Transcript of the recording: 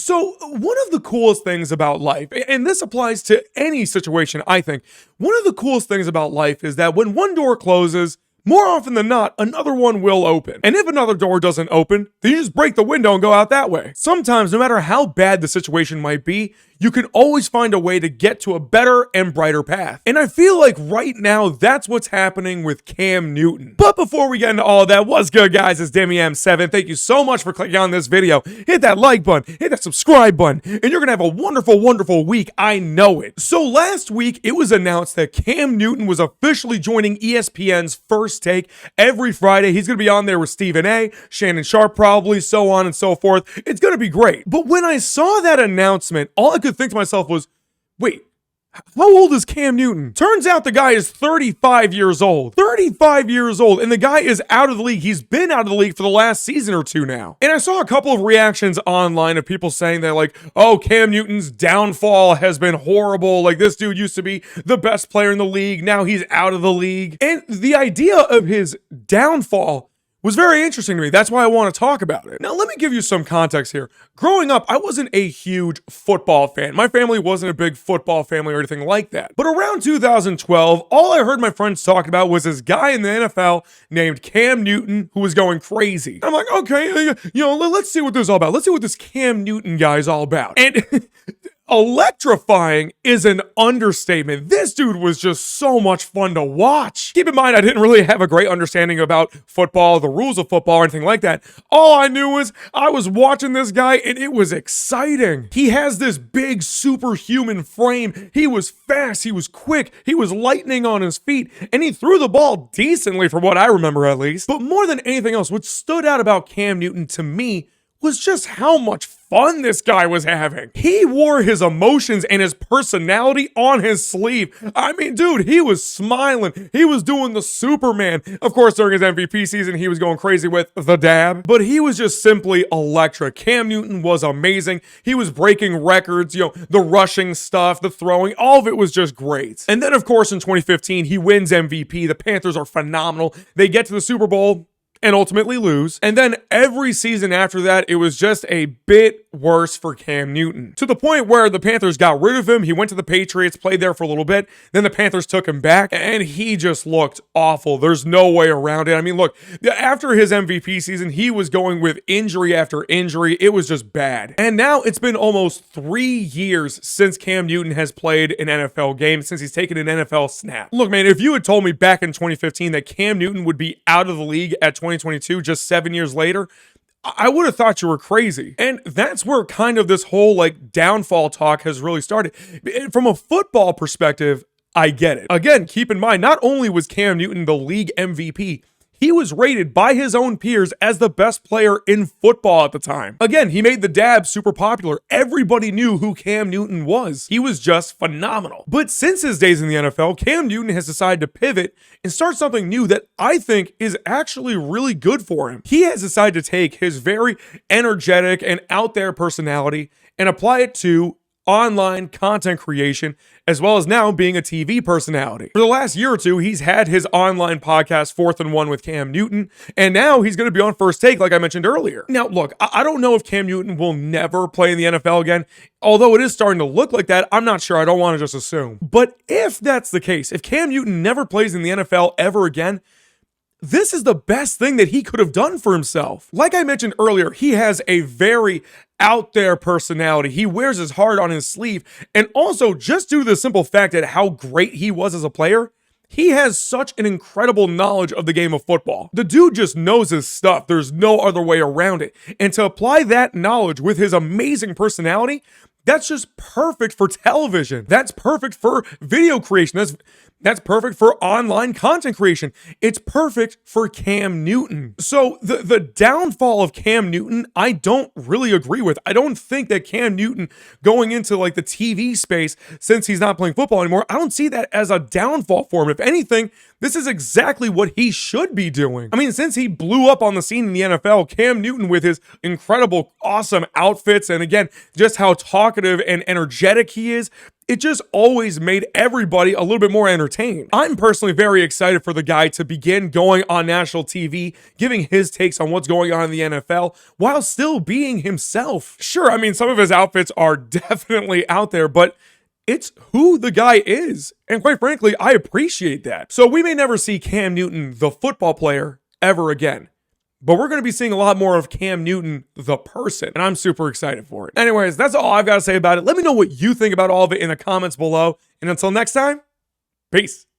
So, one of the coolest things about life, and this applies to any situation, I think, one of the coolest things about life is that when one door closes, more often than not, another one will open. And if another door doesn't open, then you just break the window and go out that way. Sometimes, no matter how bad the situation might be, you can always find a way to get to a better and brighter path. And I feel like right now, that's what's happening with Cam Newton. But before we get into all of that, what's good, guys? It's DemiM7. Thank you so much for clicking on this video. Hit that like button, hit that subscribe button, and you're gonna have a wonderful, wonderful week. I know it. So last week, it was announced that Cam Newton was officially joining ESPN's First Take every Friday. He's gonna be on there with Stephen A, Shannon Sharp probably, so on and so forth. It's gonna be great. But when I saw that announcement, all I could think to myself was, wait, how old is Cam Newton? Turns out the guy is 35 years old. 35 years old, and the guy is out of the league. He's been out of the league for the last season or two now. And I saw a couple of reactions online of people saying that, like, oh, Cam Newton's downfall has been horrible. Like, this dude used to be the best player in the league. Now he's out of the league. And the idea of his downfall was very interesting to me. That's why I want to talk about it. Now, let me give you some context here. Growing up, I wasn't a huge football fan. My family wasn't a big football family or anything like that. But around 2012, all I heard my friends talk about was this guy in the NFL named Cam Newton who was going crazy. And I'm like, okay, let's see what this is all about. Let's see what this Cam Newton guy is all about. And electrifying is an understatement. This dude was just so much fun to watch. Keep in mind, I didn't really have a great understanding about football, the rules of football, or anything like that. All I knew was I was watching this guy and it was exciting. He has this big superhuman frame. He was fast, he was quick, he was lightning on his feet, and he threw the ball decently from what I remember at least. But more than anything else, what stood out about Cam Newton to me was just how much fun this guy was having. He wore his emotions and his personality on his sleeve. I mean, dude, he was smiling. He was doing the Superman. Of course, during his MVP season, he was going crazy with the dab, but he was just simply electric. Cam Newton was amazing. He was breaking records, the rushing stuff, the throwing, all of it was just great. And then, of course, in 2015, he wins MVP. The Panthers are phenomenal. They get to the Super Bowl and ultimately lose. And then every season after that, it was just a bit worse for Cam Newton. To the point where the Panthers got rid of him. He went to the Patriots, played there for a little bit. Then the Panthers took him back, and he just looked awful. There's no way around it. I mean, look, after his MVP season, he was going with injury after injury. It was just bad. And now it's been almost 3 years since Cam Newton has played an NFL game, since he's taken an NFL snap. Look, man, if you had told me back in 2015 that Cam Newton would be out of the league at 2022, just 7 years later, I would have thought you were crazy. And that's where kind of this whole downfall talk has really started. From a football perspective, I get it. Again, keep in mind, not only was Cam Newton the league MVP, he was rated by his own peers as the best player in football at the time. Again, he made the dab super popular. Everybody knew who Cam Newton was. He was just phenomenal. But since his days in the NFL, Cam Newton has decided to pivot and start something new that I think is actually really good for him. He has decided to take his very energetic and out there personality and apply it to online content creation, as well as now being a TV personality. For the last year or two, he's had his online podcast, 4th and 1 with Cam Newton, and now he's going to be on First Take, like I mentioned earlier. Now, look, I don't know if Cam Newton will never play in the NFL again. Although it is starting to look like that, I'm not sure. I don't want to just assume. But if that's the case, if Cam Newton never plays in the NFL ever again, this is the best thing that he could have done for himself. Like I mentioned earlier, he has a very out there personality. He wears his heart on his sleeve. And also, just due to the simple fact that how great he was as a player, he has such an incredible knowledge of the game of football. The dude just knows his stuff. There's no other way around it. And to apply that knowledge with his amazing personality, that's just perfect for television. That's perfect for video creation. That's perfect for online content creation. It's perfect for Cam Newton. So the downfall of Cam Newton, I don't really agree with. I don't think that Cam Newton going into the TV space, since he's not playing football anymore, I don't see that as a downfall for him. If anything, this is exactly what he should be doing. I mean, since he blew up on the scene in the NFL, Cam Newton with his incredible, awesome outfits, and again, just how talkative and energetic he is, it just always made everybody a little bit more entertained. I'm personally very excited for the guy to begin going on national TV, giving his takes on what's going on in the NFL while still being himself. Sure, I mean, some of his outfits are definitely out there, but it's who the guy is. And quite frankly, I appreciate that. So we may never see Cam Newton, the football player, ever again. But we're going to be seeing a lot more of Cam Newton, the person, and I'm super excited for it. Anyways, that's all I've got to say about it. Let me know what you think about all of it in the comments below. And until next time, peace.